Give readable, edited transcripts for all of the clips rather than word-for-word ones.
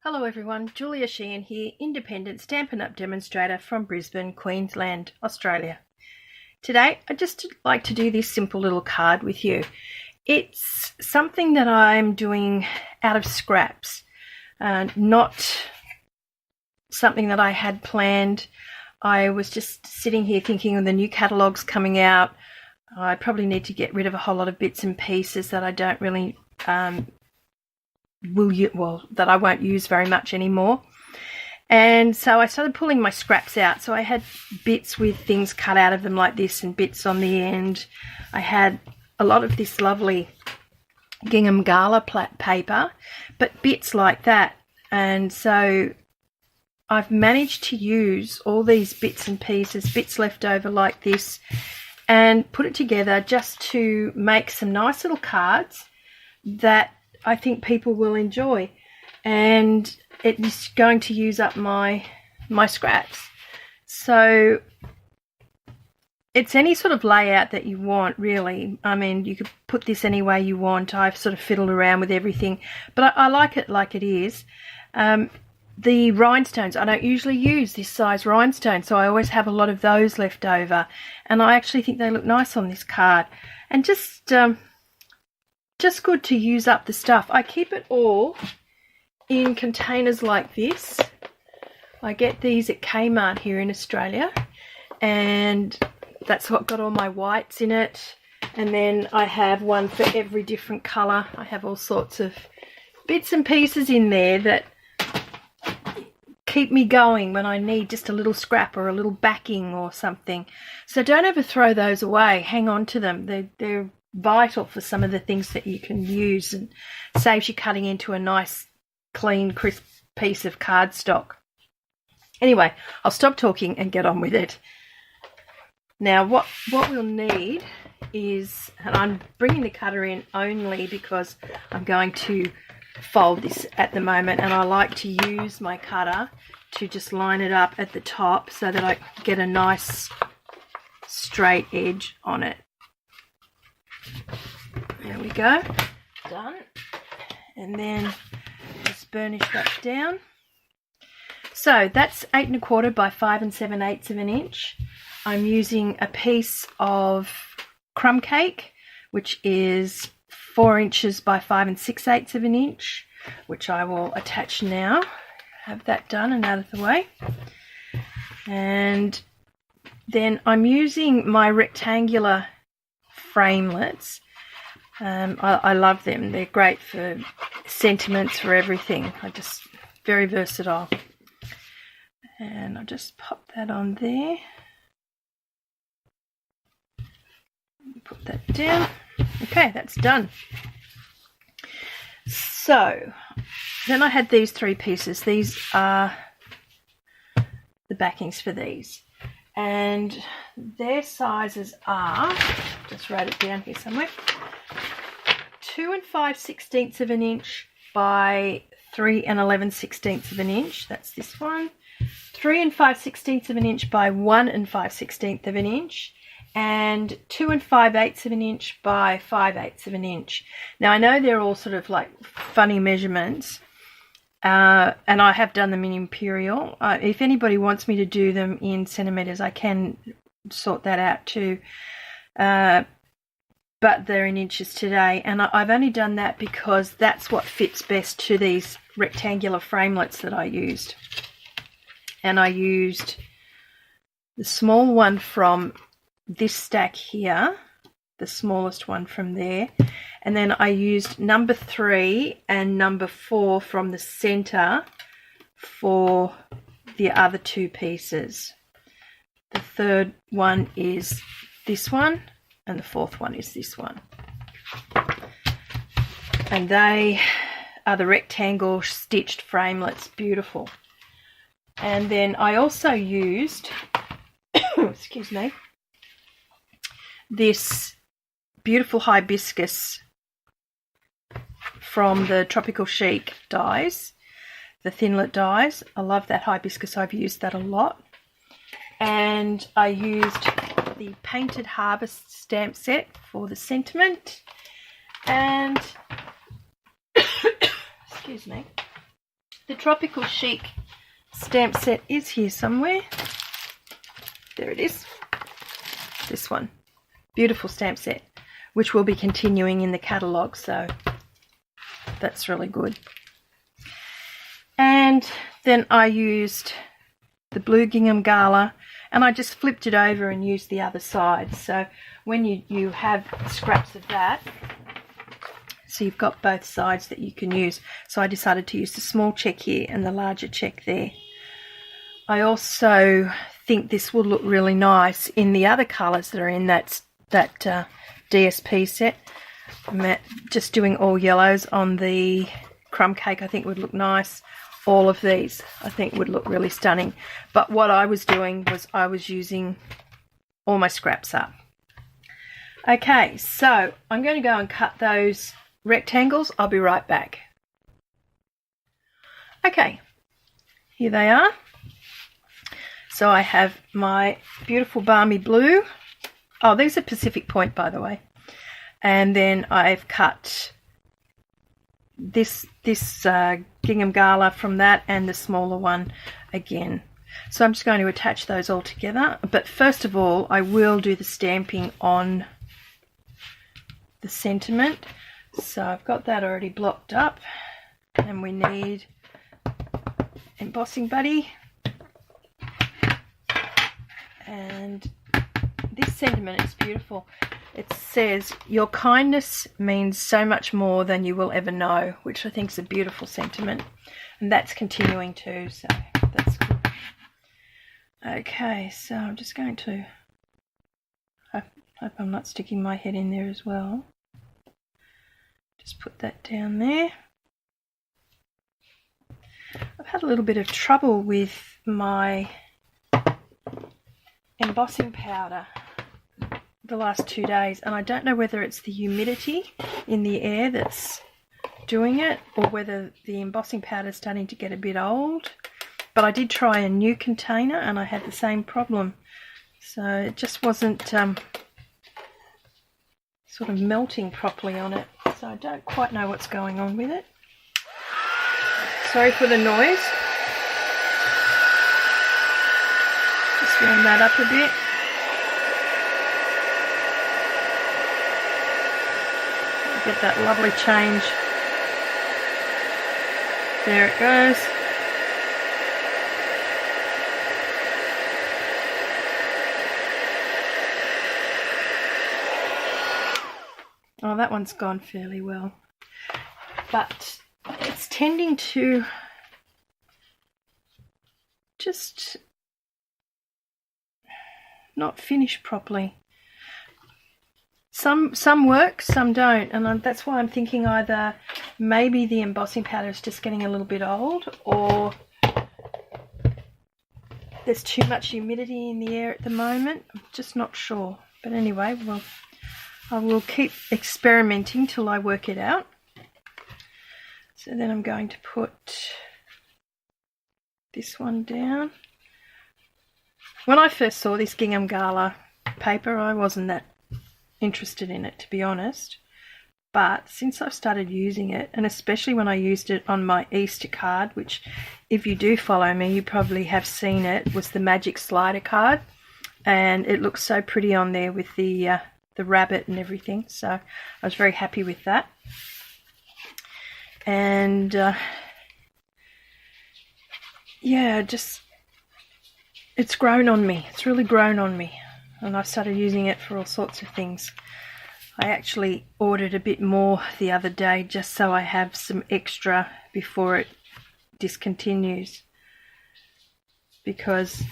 Hello everyone, Julia Sheehan here, independent Stampin' Up demonstrator from Brisbane, Queensland, Australia. Today I'd just like to do this simple little card with you. It's something that I'm doing out of scraps, not something that I had planned. I was just sitting here thinking of the new catalogues coming out. I probably need to get rid of a whole lot of bits and pieces that I don't really that I won't use very much anymore. And so I started pulling my scraps out. So I had bits with things cut out of them like this and bits on the end. I had a lot of this lovely Gingham Gala paper, but bits like that. And so I've managed to use all these bits and pieces, bits left over like this, and put it together just to make some nice little cards that I think people will enjoy. And it is going to use up my scraps. So it's any sort of layout that you want, really. I mean, you could put this any way you want. I've sort of fiddled around with everything, but I like it like it is. The rhinestones, I don't usually use this size rhinestone, so I always have a lot of those left over, and I actually think they look nice on this card. And just good to use up the stuff. I keep it all in containers like this. I get these at Kmart here in Australia, and that's what got all my whites in it. And then I have one for every different colour. I have all sorts of bits and pieces in there that keep me going when I need just a little scrap or a little backing or something. So don't ever throw those away. Hang on to them. They're vital for some of the things that you can use, and saves you cutting into a nice, clean, crisp piece of cardstock. Anyway, I'll stop talking and get on with it. Now, what we'll need is, and I'm bringing the cutter in only because I'm going to fold this at the moment, and I like to use my cutter to just line it up at the top so that I get a nice straight edge on it. There we go, done. And then just burnish that down. So that's 8 1/4 by 5 7/8 of an inch. I'm using a piece of Crumb Cake, which is 4 inches by 5 6/8 of an inch, which I will attach now. Have that done and out of the way. And then I'm using my rectangular Framelits. I love them. They're great for sentiments, for everything. Very versatile. And I'll just pop that on there. Put that down. Okay, that's done. So then I had these 3 pieces. These are the backings for these, and their sizes are, just write it down here somewhere, 2 5/16 of an inch by 3 11/16 of an inch. That's this one. 3 5/16 of an inch by 1 5/16 of an inch. And 2 5/8 of an inch by 5/8 of an inch. Now I know they're all sort of like funny measurements, and I have done them in imperial. If anybody wants me to do them in centimetres, I can sort that out too. But they're in inches today, and I've only done that because that's what fits best to these rectangular framelits that I used. And I used the small one from this stack here, the smallest one from there, and then I used number 3 and number 4 from the center for the other 2 pieces. The third one is this one, and the fourth one is this one, and they are the rectangle stitched framelits. Beautiful. And then I also used excuse me, this beautiful hibiscus from the Tropical Chic dies, the Thinlit dies. I love that hibiscus. I've used that a lot. And I used the Painted Harvest stamp set for the sentiment, and excuse me, The Tropical Chic Stamp Set is here somewhere. There it is. This one. Beautiful stamp set, which will be continuing in the catalogue, so that's really good. And then I used the blue Gingham Gala, and I just flipped it over and used the other side. So when you have scraps of that, so you've got both sides that you can use. So I decided to use the small check here and the larger check there. I also think this will look really nice in the other colours that are in that DSP set. I'm just doing all yellows on the Crumb Cake. I think would look nice. All of these I think would look really stunning. But what I was doing was I was using all my scraps up. Okay, so I'm going to go and cut those rectangles. I'll be right back. Okay, here they are. So I have my beautiful Balmy blue. Oh, these are Pacific Point, by the way. And then I've cut this Gingham Gala from that, and the smaller one again. So I'm just going to attach those all together. But first of all, I will do the stamping on the sentiment. So I've got that already blocked up, and we need embossing buddy. And this sentiment is beautiful. It says, "Your kindness means so much more than you will ever know," which I think is a beautiful sentiment. And that's continuing too, so that's good. Okay, so I'm just going to, hope I'm not sticking my head in there as well. Just put that down there. I've had a little bit of trouble with my embossing powder the last 2 days, and I don't know whether it's the humidity in the air that's doing it, or whether the embossing powder is starting to get a bit old. But I did try a new container and I had the same problem, so it just wasn't sort of melting properly on it, so I don't quite know what's going on with it. Sorry for the noise. Just warm that up a bit. Get that lovely change. There it goes. Oh, that one's gone fairly well. But it's tending to just not finish properly. Some work, some don't, and that's why I'm thinking either maybe the embossing powder is just getting a little bit old, or there's too much humidity in the air at the moment. I'm just not sure. But anyway, well, I will keep experimenting till I work it out. So then I'm going to put this one down. When I first saw this Gingham Gala paper, I wasn't that interested in it, to be honest, but since I've started using it, and especially when I used it on my Easter card, which if you do follow me you probably have seen, it was the magic slider card, and it looks so pretty on there with the rabbit and everything, so I was very happy with that. And yeah, just it's grown on me. It's really grown on me. And I started using it for all sorts of things. I actually ordered a bit more the other day just so I have some extra before it discontinues. Because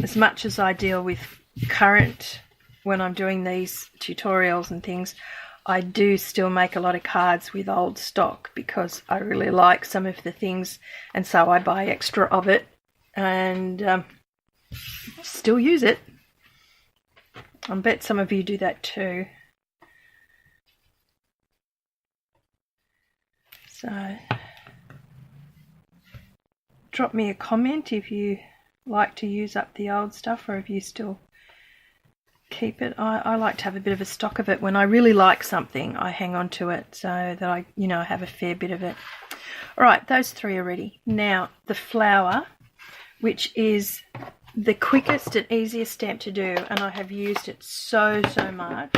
as much as I deal with current when I'm doing these tutorials and things, I do still make a lot of cards with old stock because I really like some of the things, and so I buy extra of it and still use it. I bet some of you do that too. So drop me a comment if you like to use up the old stuff, or if you still keep it. I like to have a bit of a stock of it. When I really like something, I hang on to it so that I have a fair bit of it. All right, those three are ready. Now the flower, which is the quickest and easiest stamp to do, and I have used it so much.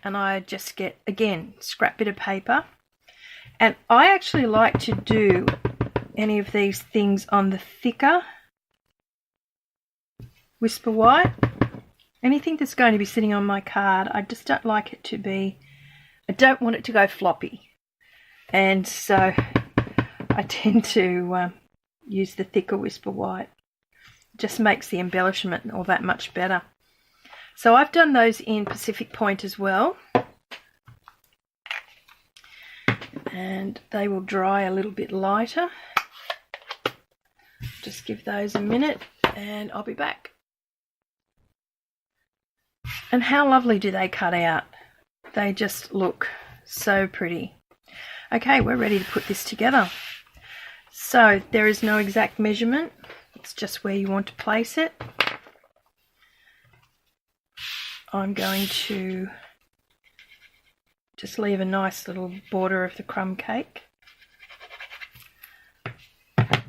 And I just get, again, scrap bit of paper. And I actually like to do any of these things on the thicker Whisper White. Anything that's going to be sitting on my card, I just don't like it to be, I don't want it to go floppy. And so I tend to use the thicker Whisper White. It just makes the embellishment all that much better. So I've done those in Pacific Point as well. And they will dry a little bit lighter. Just give those a minute and I'll be back. And how lovely do they cut out? They just look so pretty. Okay, we're ready to put this together. So there is no exact measurement. It's just where you want to place it. I'm going to just leave a nice little border of the crumb cake. I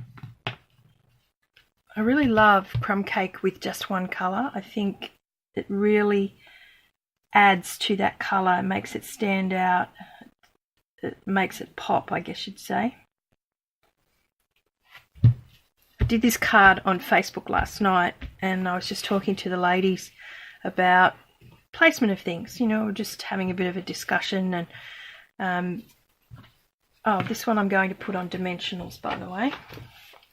really love crumb cake with just one colour. I think it really adds to that colour, it makes it stand out, it makes it pop, I guess you'd say. I did this card on Facebook last night and I was just talking to the ladies about placement of things, you know, just having a bit of a discussion. And oh, this one I'm going to put on dimensionals, by the way,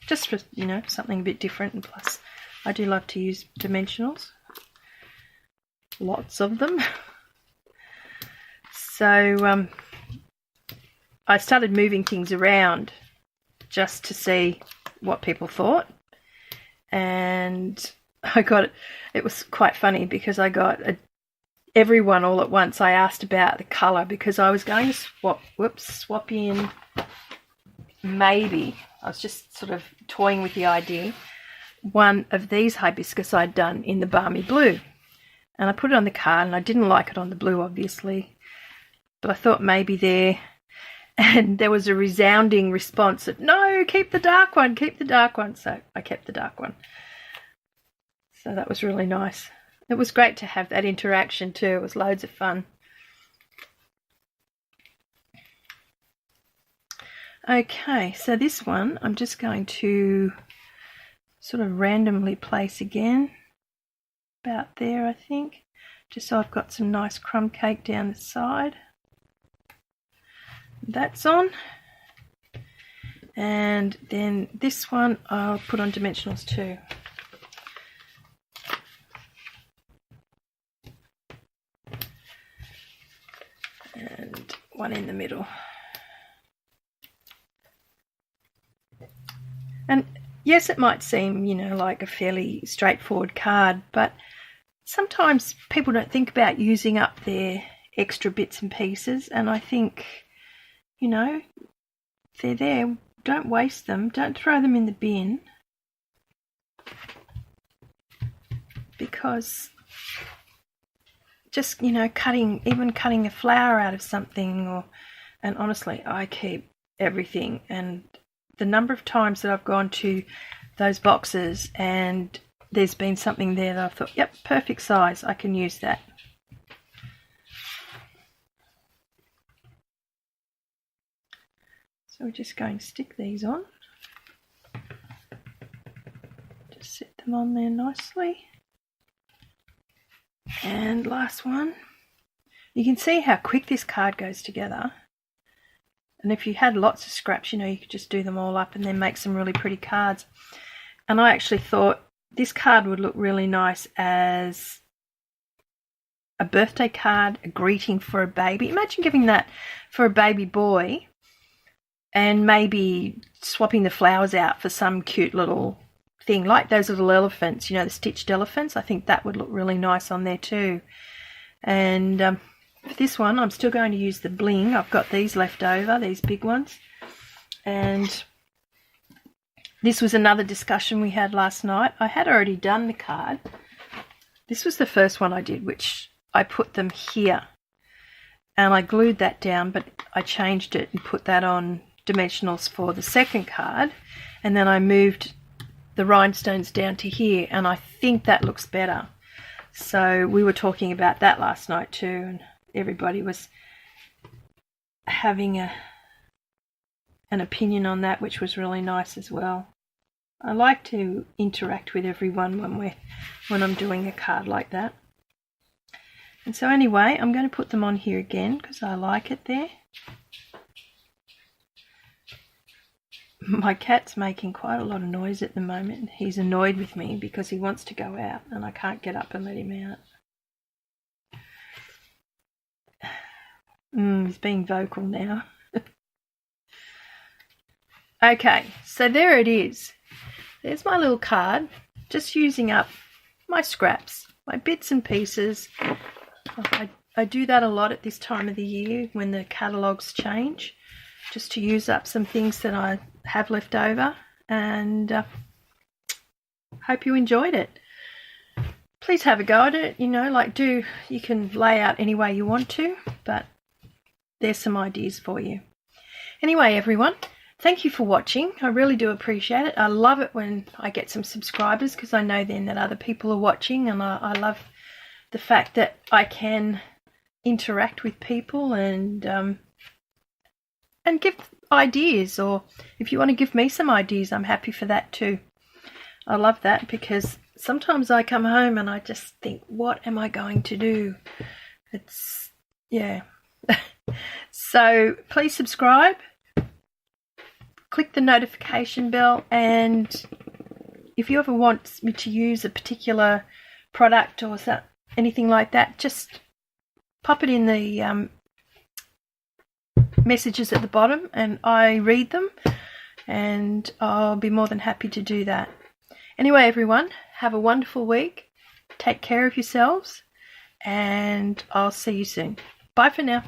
just for, you know, something a bit different. And plus I do love to use dimensionals, lots of them. So I started moving things around just to see what people thought, and I got it was quite funny because I got everyone all at once. I asked about the colour because I was going to swap in, maybe I was just sort of toying with the idea, one of these hibiscus I'd done in the Balmy blue, and I put it on the card and I didn't like it on the blue obviously, but I thought maybe there. And there was a resounding response that, no, keep the dark one, keep the dark one. So I kept the dark one. So that was really nice. It was great to have that interaction too. It was loads of fun. Okay, so this one I'm just going to sort of randomly place again. About there, I think. Just so I've got some nice crumb cake down the side. That's on, and then this one I'll put on dimensionals too. And one in the middle. And yes, it might seem, you know, like a fairly straightforward card, but sometimes people don't think about using up their extra bits and pieces, and I think, you know, they're there, don't waste them, don't throw them in the bin, because just, you know, even cutting a flower out of something, and honestly, I keep everything, and the number of times that I've gone to those boxes and there's been something there that I've thought, yep, perfect size, I can use that. So we're just going to stick these on. Just set them on there nicely. And last one. You can see how quick this card goes together. And if you had lots of scraps, you know, you could just do them all up and then make some really pretty cards. And I actually thought this card would look really nice as a birthday card, a greeting for a baby. Imagine giving that for a baby boy. And maybe swapping the flowers out for some cute little thing, like those little elephants, you know, the stitched elephants. I think that would look really nice on there too. And for this one, I'm still going to use the bling. I've got these left over, these big ones. And this was another discussion we had last night. I had already done the card. This was the first one I did, which I put them here. And I glued that down, but I changed it and put that on dimensionals for the second card, and then I moved the rhinestones down to here, and I think that looks better. So we were talking about that last night too, and everybody was having an opinion on that, which was really nice as well. I like to interact with everyone when I'm doing a card like that. And so anyway, I'm going to put them on here again because I like it there. My cat's making quite a lot of noise at the moment. He's annoyed with me because he wants to go out and I can't get up and let him out. He's being vocal now. Okay, so there it is. There's my little card, just using up my scraps, my bits and pieces. I do that a lot at this time of the year when the catalogues change, just to use up some things that I have left over, and hope you enjoyed it. Please have a go at it, you can lay out any way you want to, but there's some ideas for you. Anyway, everyone, thank you for watching. I really do appreciate it. I love it when I get some subscribers because I know then that other people are watching, and I love the fact that I can interact with people and give ideas, or if you want to give me some ideas, I'm happy for that too. I love that because sometimes I come home and I just think, what am I going to do? Yeah. So please subscribe, click the notification bell, and if you ever want me to use a particular product or anything like that, just pop it in the messages at the bottom and I read them, and I'll be more than happy to do that. Anyway, everyone, have a wonderful week. Take care of yourselves, and I'll see you soon. Bye for now.